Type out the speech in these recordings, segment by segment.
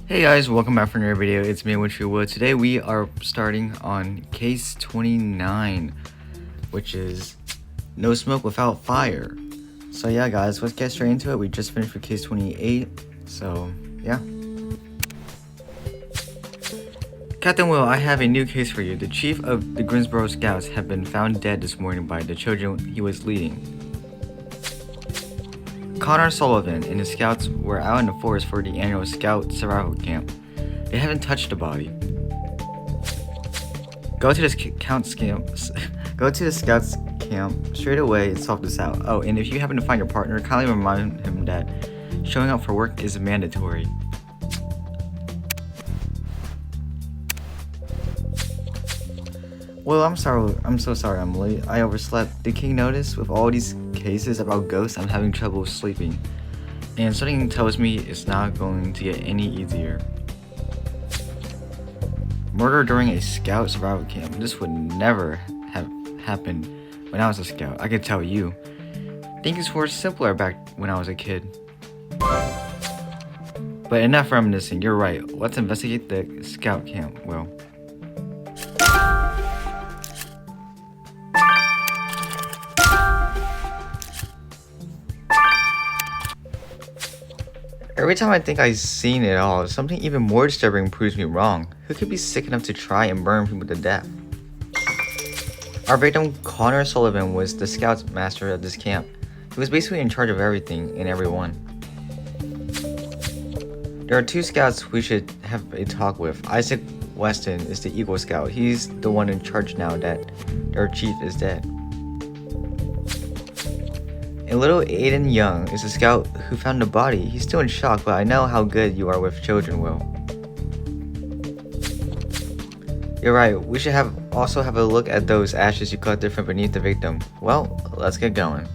Hey guys, welcome back for another video. It's me, Wintry Wood. Today we are starting on case 29, which is no smoke without fire. So yeah guys, let's get straight into it. We just finished with case 28, so yeah. Captain Will, I have a new case for you. The chief of the Greensboro Scouts have been found dead this morning by the children he was leading. Connor Sullivan and the scouts were out in the forest for the annual Scout Survival Camp. They haven't touched the body. Go to the Scouts camp straight away and solve this out. Oh, and if you happen to find your partner, kindly remind him that showing up for work is mandatory. Well, I'm so sorry I'm late. I overslept. Did King notice? With all these cases about ghosts, I'm having trouble sleeping. And something tells me it's not going to get any easier. Murder during a scout survival camp. This would never have happened when I was a scout. I could tell you. Things were simpler back when I was a kid. But enough reminiscing. You're right. Let's investigate the scout camp, Will. Every time I think I've seen it all, something even more disturbing proves me wrong. Who could be sick enough to try and burn people to death? Our victim, Connor Sullivan, was the scout master of this camp. He was basically in charge of everything and everyone. There are two scouts we should have a talk with. Isaac Weston is the Eagle Scout. He's the one in charge now that their chief is dead. And little Aiden Young is a scout who found the body. He's still in shock, but I know how good you are with children, Will. You're right, we should also have a look at those ashes you collected from beneath the victim. Well, let's get going.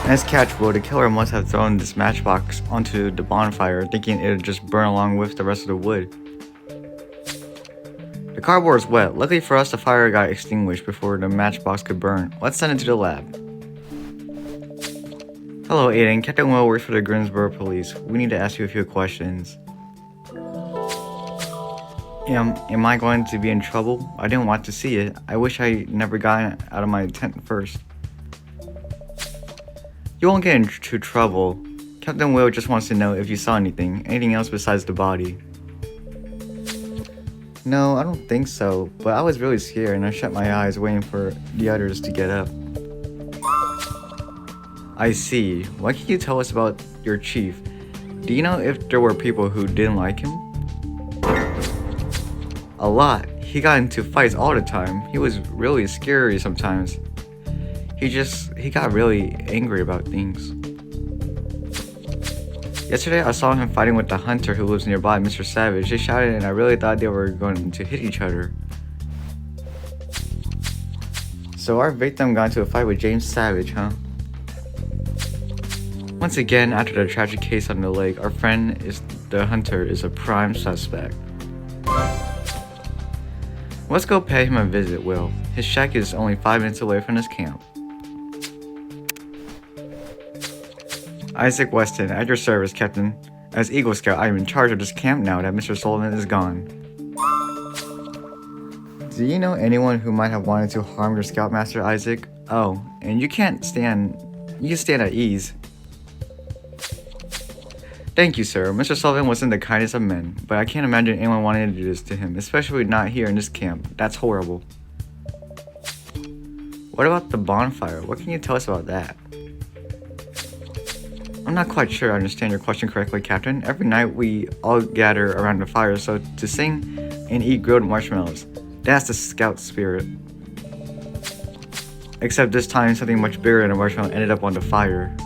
Nice catch, Will. The killer must have thrown this matchbox onto the bonfire, thinking it would just burn along with the rest of the wood. The cardboard is wet. Luckily for us, the fire got extinguished before the matchbox could burn. Let's send it to the lab. Hello, Aiden. Captain Will works for the Greensboro Police. We need to ask you a few questions. Am I going to be in trouble? I didn't want to see it. I wish I never got out of my tent first. You won't get into trouble. Captain Will just wants to know if you saw anything else besides the body. No, I don't think so, but I was really scared and I shut my eyes waiting for the others to get up. I see. What can you tell us about your chief? Do you know if there were people who didn't like him? A lot. He got into fights all the time. He was really scary sometimes. He got really angry about things. Yesterday I saw him fighting with the hunter who lives nearby, Mr. Savage. They shouted and I really thought they were going to hit each other. So our victim got into a fight with James Savage, huh? Once again, after the tragic case on the lake, our friend the hunter is a prime suspect. Let's go pay him a visit, Will. His shack is only 5 minutes away from this camp. Isaac Weston, at your service, Captain. As Eagle Scout, I am in charge of this camp now that Mr. Sullivan is gone. Do you know anyone who might have wanted to harm your Scoutmaster, Isaac? Oh, and you can stand at ease. Thank you, sir. Mr. Sullivan wasn't the kindest of men, but I can't imagine anyone wanting to do this to him, especially not here in this camp. That's horrible. What about the bonfire? What can you tell us about that? I'm not quite sure I understand your question correctly, Captain. Every night we all gather around the fire to sing and eat grilled marshmallows. That's the scout spirit. Except this time something much bigger than a marshmallow ended up on the fire.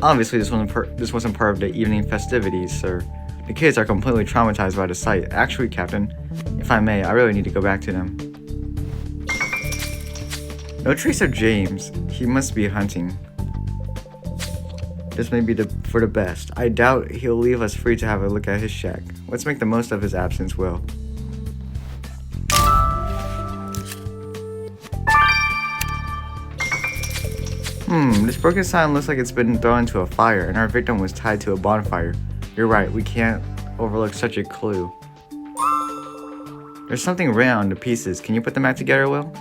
Obviously this wasn't part of the evening festivities, sir. The kids are completely traumatized by the sight. Actually, Captain, if I may, I really need to go back to them. No trace of James. He must be hunting. This may be for the best. I doubt he'll leave us free to have a look at his shack. Let's make the most of his absence, Will. This broken sign looks like it's been thrown into a fire and our victim was tied to a bonfire. You're right, we can't overlook such a clue. There's something round to pieces. Can you put them back together, Will?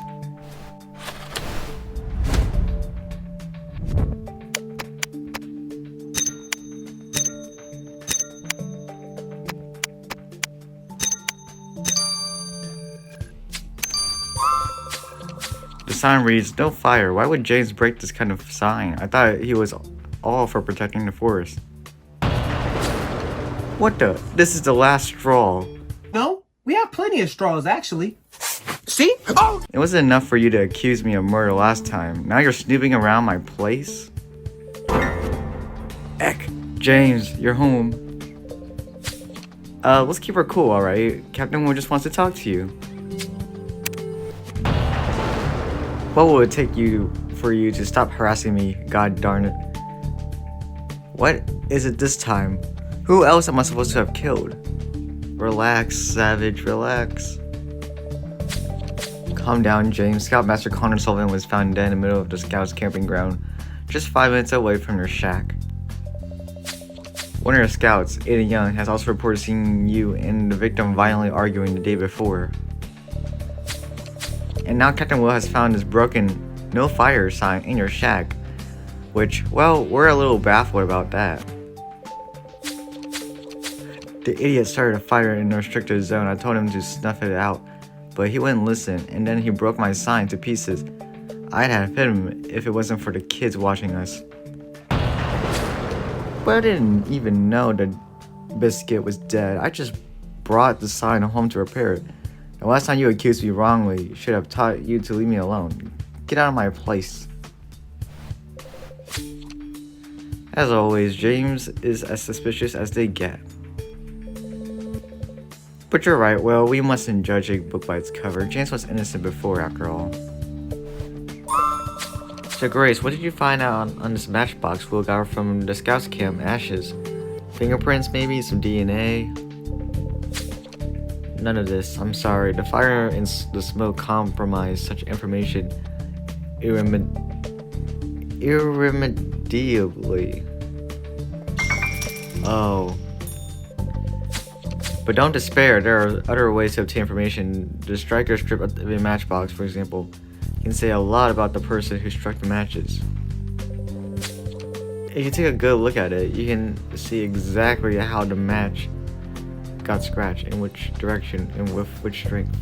The sign reads, "No fire." Why would James break this kind of sign? I thought he was all for protecting the forest. What the? This is the last straw. No, we have plenty of straws, actually. See? Oh! It wasn't enough for you to accuse me of murder last time. Now you're snooping around my place? Eck, James, you're home. Let's keep her cool, alright? Captain Will just wants to talk to you. What will it take for you to stop harassing me? God darn it. What is it this time? Who else am I supposed to have killed? Relax, Savage, relax. Calm down, James. Scoutmaster Connor Sullivan was found dead in the middle of the Scouts camping ground, just 5 minutes away from their shack. One of your scouts, Aiden Young, has also reported seeing you and the victim violently arguing the day before. And now Captain Will has found this broken "no fire" sign in your shack, which, well, we're a little baffled about that. The idiot started a fire in the restricted zone. I told him to snuff it out, but he wouldn't listen, and then he broke my sign to pieces. I'd have hit him if it wasn't for the kids watching us. But I didn't even know that Biscuit was dead. I just brought the sign home to repair it. The last time you accused me wrongly should have taught you to leave me alone. Get out of my place. As always, James is as suspicious as they get. But you're right, well, we mustn't judge a book by its cover. James was innocent before, after all. So Grace, what did you find out on this matchbox Will got from the Scouts camp? Ashes? Fingerprints maybe? Some DNA? None of this. I'm sorry. The fire and the smoke compromised such information irremediably. Oh. But don't despair. There are other ways to obtain information. The striker strip of a matchbox, for example, can say a lot about the person who struck the matches. If you take a good look at it, you can see exactly how the match got scratched, in which direction, and with which strength.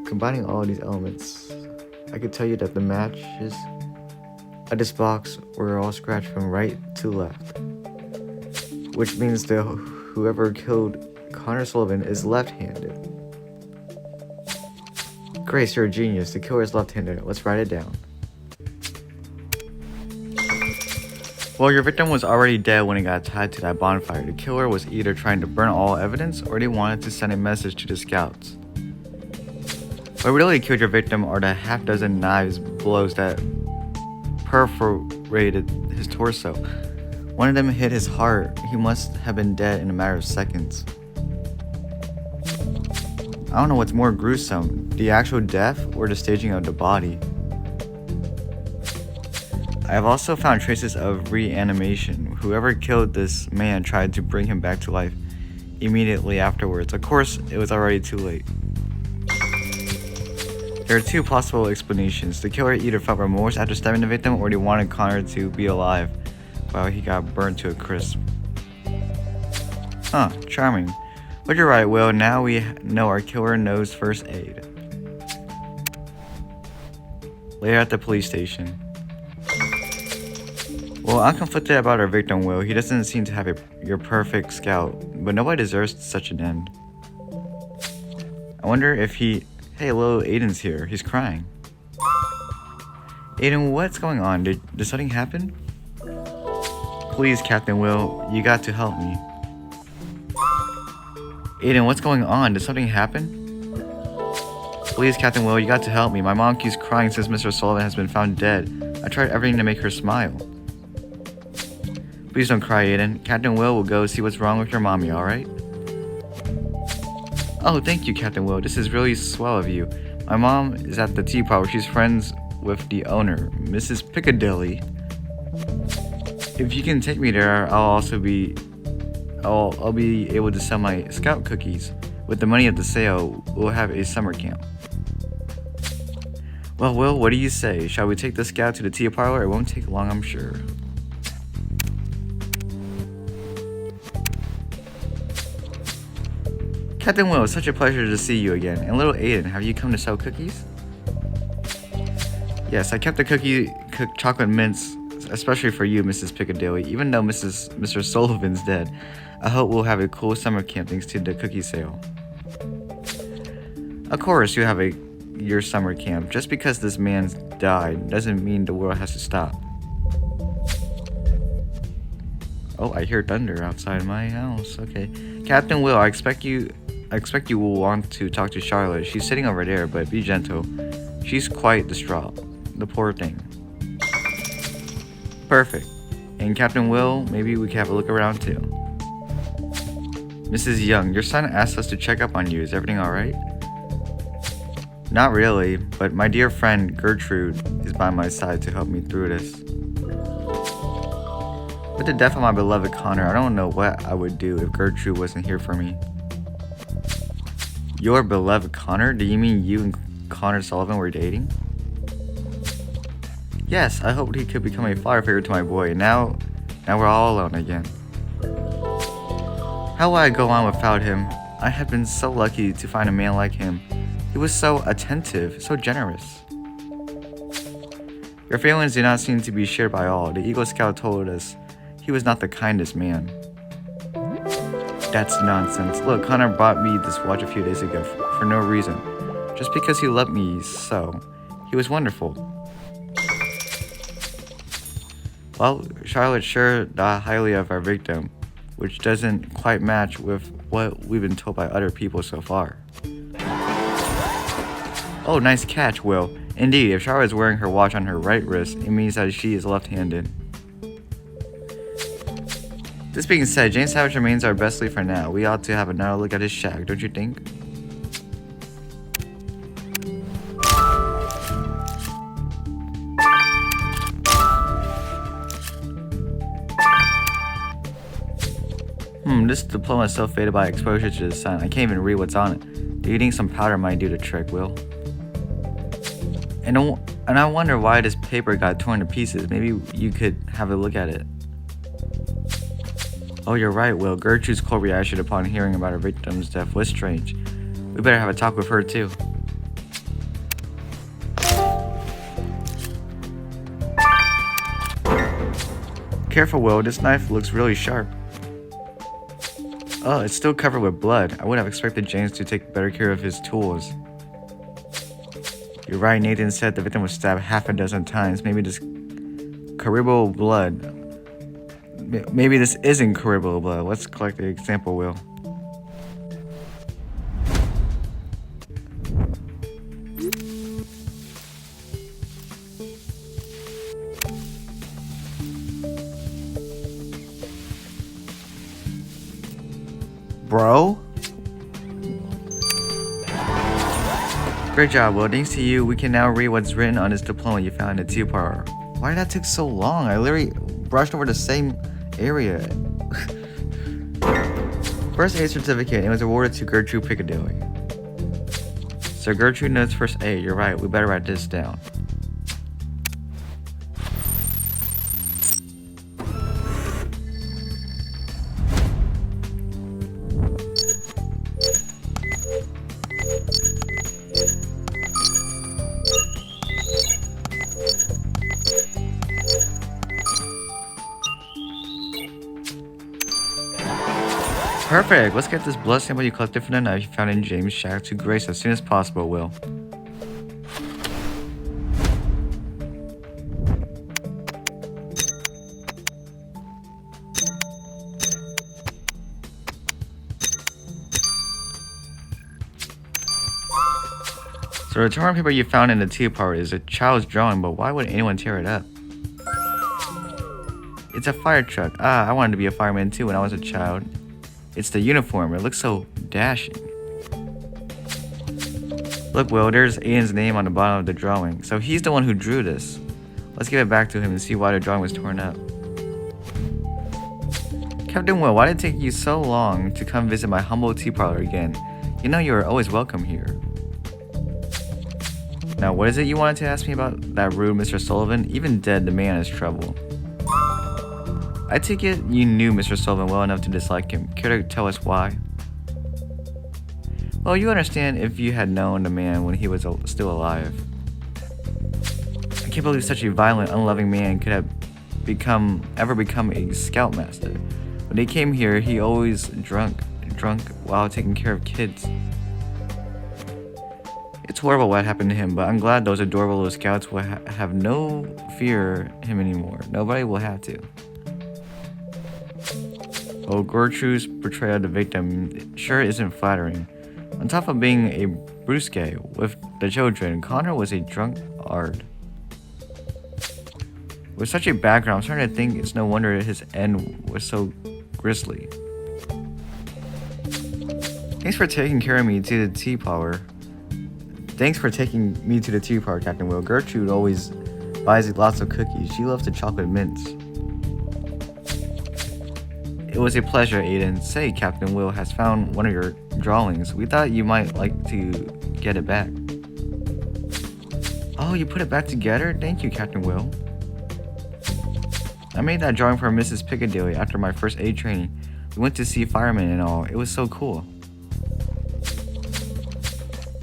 Combining all of these elements, I could tell you that the matches of this box were all scratched from right to left, which means that whoever killed Connor Sullivan is left-handed. Grace, you're a genius. The killer is left-handed. Let's write it down. Well, your victim was already dead when he got tied to that bonfire. The killer was either trying to burn all evidence or they wanted to send a message to the Scouts. What really killed your victim are the half-dozen knives blows that perforated his torso. One of them hit his heart. He must have been dead in a matter of seconds. I don't know what's more gruesome, the actual death or the staging of the body. I have also found traces of reanimation. Whoever killed this man tried to bring him back to life immediately afterwards. Of course, it was already too late. There are two possible explanations. The killer either felt remorse after stabbing the victim, or they wanted Connor to be alive while he got burned to a crisp. Huh, charming. But you're right, Will. Now we know our killer knows first aid. Later at the police station. Well, I'm conflicted about our victim, Will. He doesn't seem to have your perfect scout, but nobody deserves such an end. I wonder if he... Hey, little Aiden's here. He's crying. Aiden, what's going on? Did something happen? Please, Captain Will, you got to help me. Aiden, what's going on? Did something happen? Please, Captain Will, you got to help me. My mom keeps crying since Mr. Sullivan has been found dead. I tried everything to make her smile. Please don't cry, Aiden. Captain Will go see what's wrong with your mommy, alright? Oh, thank you, Captain Will. This is really swell of you. My mom is at the teapot where she's friends with the owner, Mrs. Piccadilly. If you can take me there, I'll be able to sell my scout cookies. With the money of the sale, we'll have a summer camp. Well, Will, what do you say? Shall we take the scout to the tea parlor? It won't take long, I'm sure. Captain Will, it's such a pleasure to see you again. And little Aiden, have you come to sell cookies? Yes, I kept the chocolate mints, especially for you, Mrs. Piccadilly. Even though Mr. Sullivan's dead, I hope we'll have a cool summer camp thanks to the cookie sale. Of course, you have your summer camp. Just because this man's died doesn't mean the world has to stop. Oh, I hear thunder outside my house. Okay, Captain Will, I expect you will want to talk to Charlotte. She's sitting over there, but be gentle. She's quite distraught. The poor thing. Perfect. And Captain Will, maybe we can have a look around too. Mrs. Young, your son asked us to check up on you. Is everything alright? Not really, but my dear friend Gertrude is by my side to help me through this. With the death of my beloved Connor, I don't know what I would do if Gertrude wasn't here for me. Your beloved Connor? Do you mean you and Connor Sullivan were dating? Yes, I hoped he could become a father figure to my boy, and now we're all alone again. How will I go on without him? I have been so lucky to find a man like him. He was so attentive, so generous. Your feelings do not seem to be shared by all. The Eagle Scout told us he was not the kindest man. That's nonsense. Look, Connor bought me this watch a few days ago for no reason. Just because he loved me so. He was wonderful. Well, Charlotte sure thought highly of our victim, which doesn't quite match with what we've been told by other people so far. Oh, nice catch, Will. Indeed, if Charlotte is wearing her watch on her right wrist, it means that she is left-handed. This being said, James Savage remains our best lead for now. We ought to have another look at his shack, don't you think? This diploma is so faded by exposure to the sun, I can't even read what's on it. Do you think some powder might do the trick, Will? And I wonder why this paper got torn to pieces. Maybe you could have a look at it. Oh, you're right, Will. Gertrude's cold reaction upon hearing about her victim's death was strange. We better have a talk with her, too. Careful, Will. This knife looks really sharp. Oh, it's still covered with blood. I would have expected James to take better care of his tools. You're right, Nathan said the victim was stabbed half a dozen times. Maybe this Caribou blood. Maybe this isn't Caribou blood. Let's collect the example, Will. Bro? Great job, Will. Thanks to you, we can now read what's written on this diploma you found in the tea parlor. Why did that take so long? I literally brushed over the same area. First aid certificate, and it was awarded to Gertrude Piccadilly. So Gertrude knows first aid. You're right, we better write this down. Perfect! Let's get this blood sample you collected from the knife you found in James' shack to Grace as soon as possible, Will. So the torn paper you found in the tea party is a child's drawing, but why would anyone tear it up? It's a fire truck. Ah, I wanted to be a fireman too when I was a child. It's the uniform. It looks so dashing. Look, Will, there's Aiden's name on the bottom of the drawing. So he's the one who drew this. Let's give it back to him and see why the drawing was torn up. Captain Will, why did it take you so long to come visit my humble tea parlor again? You know you are always welcome here. Now, what is it you wanted to ask me about that rude Mr. Sullivan? Even dead, the man is trouble. I take it you knew Mr. Sullivan well enough to dislike him. Care to tell us why? Well, you understand if you had known the man when he was still alive. I can't believe such a violent, unloving man could have ever become a scoutmaster. When he came here, he always drunk while taking care of kids. It's horrible what happened to him, but I'm glad those adorable little scouts will have no fear him anymore. Nobody will have to. Oh, Gertrude's portrayal of the victim sure isn't flattering. On top of being a brusque with the children, Connor was a drunkard. With such a background, I'm starting to think it's no wonder his end was so grisly. Thanks for taking me to the tea parlor. Captain Will. Gertrude always buys lots of cookies. She loves the chocolate mints. It was a pleasure, Aiden. Say, Captain Will has found one of your drawings. We thought you might like to get it back. Oh, you put it back together? Thank you, Captain Will. I made that drawing for Mrs. Piccadilly after my first aid training. We went to see firemen and all. It was so cool.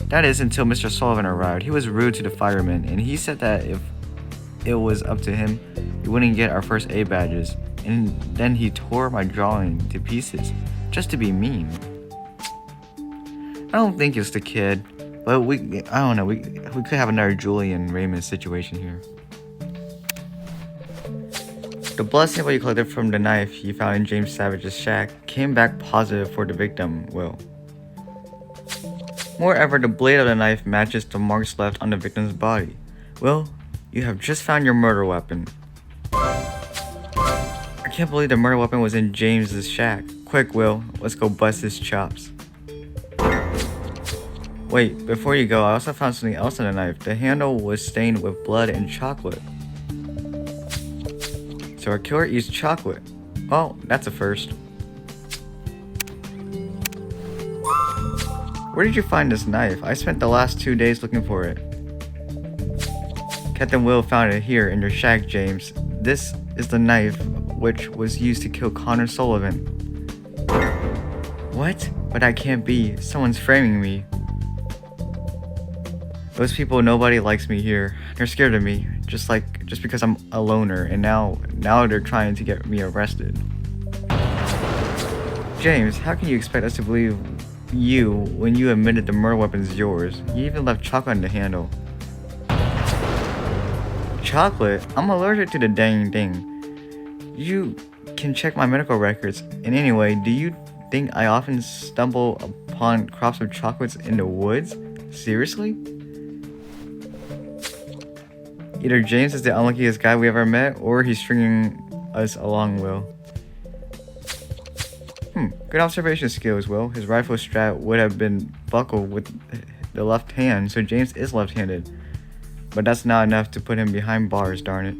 That is until Mr. Sullivan arrived. He was rude to the firemen, and he said that if it was up to him, we wouldn't get our first aid badges. And then he tore my drawing to pieces, just to be mean. I don't think it's the kid, but I don't know, we could have another Julian Raymond situation here. The blood sample you collected from the knife you found in James Savage's shack came back positive for the victim, Will. Moreover, the blade of the knife matches the marks left on the victim's body. Will, you have just found your murder weapon. I can't believe the murder weapon was in James's shack. Quick, Will, let's go bust his chops. Wait, before you go, I also found something else on the knife. The handle was stained with blood and chocolate. So our killer eats chocolate. Well, that's a first. Where did you find this knife? I spent the last 2 days looking for it. Captain Will found it here in your shack, James. This is the knife which was used to kill Connor Sullivan. What? But that can't be. Someone's framing me. Those people, nobody likes me here. They're scared of me, just because I'm a loner, and now they're trying to get me arrested. James, how can you expect us to believe you when you admitted the murder weapon's yours? You even left chocolate on the handle. Chocolate? I'm allergic to the dang thing. You can check my medical records. And anyway, do you think I often stumble upon crops of chocolates in the woods? Seriously? Either James is the unluckiest guy we ever met, or he's stringing us along, Will. Good observation skills, Will. His rifle strap would have been buckled with the left hand, so James is left-handed. But that's not enough to put him behind bars, darn it.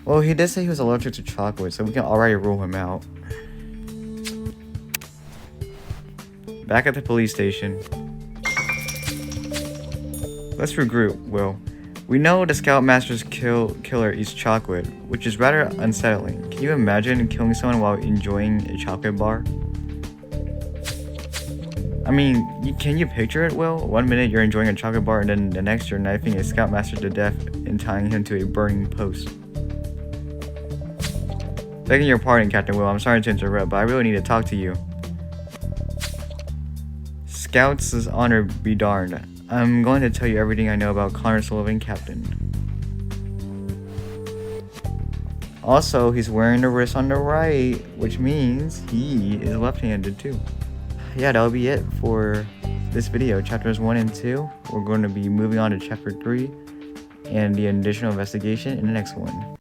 Well, he did say he was allergic to chocolate, so we can already rule him out. Back at the police station. Let's regroup, Will. We know the Scoutmaster's killer eats chocolate, which is rather unsettling. Can you imagine killing someone while enjoying a chocolate bar? I mean, can you picture it, Will? 1 minute you're enjoying a chocolate bar, and then the next you're knifing a Scoutmaster to death and tying him to a burning post. Begging your pardon, Captain Will, I'm sorry to interrupt, but I really need to talk to you. Scouts' honor be darned. I'm going to tell you everything I know about Connor Sullivan, Captain. Also, he's wearing the wrist on the right, which means he is left-handed too. Yeah, that'll be it for this video, chapters 1 and 2. We're going to be moving on to chapter 3 and the additional investigation in the next one.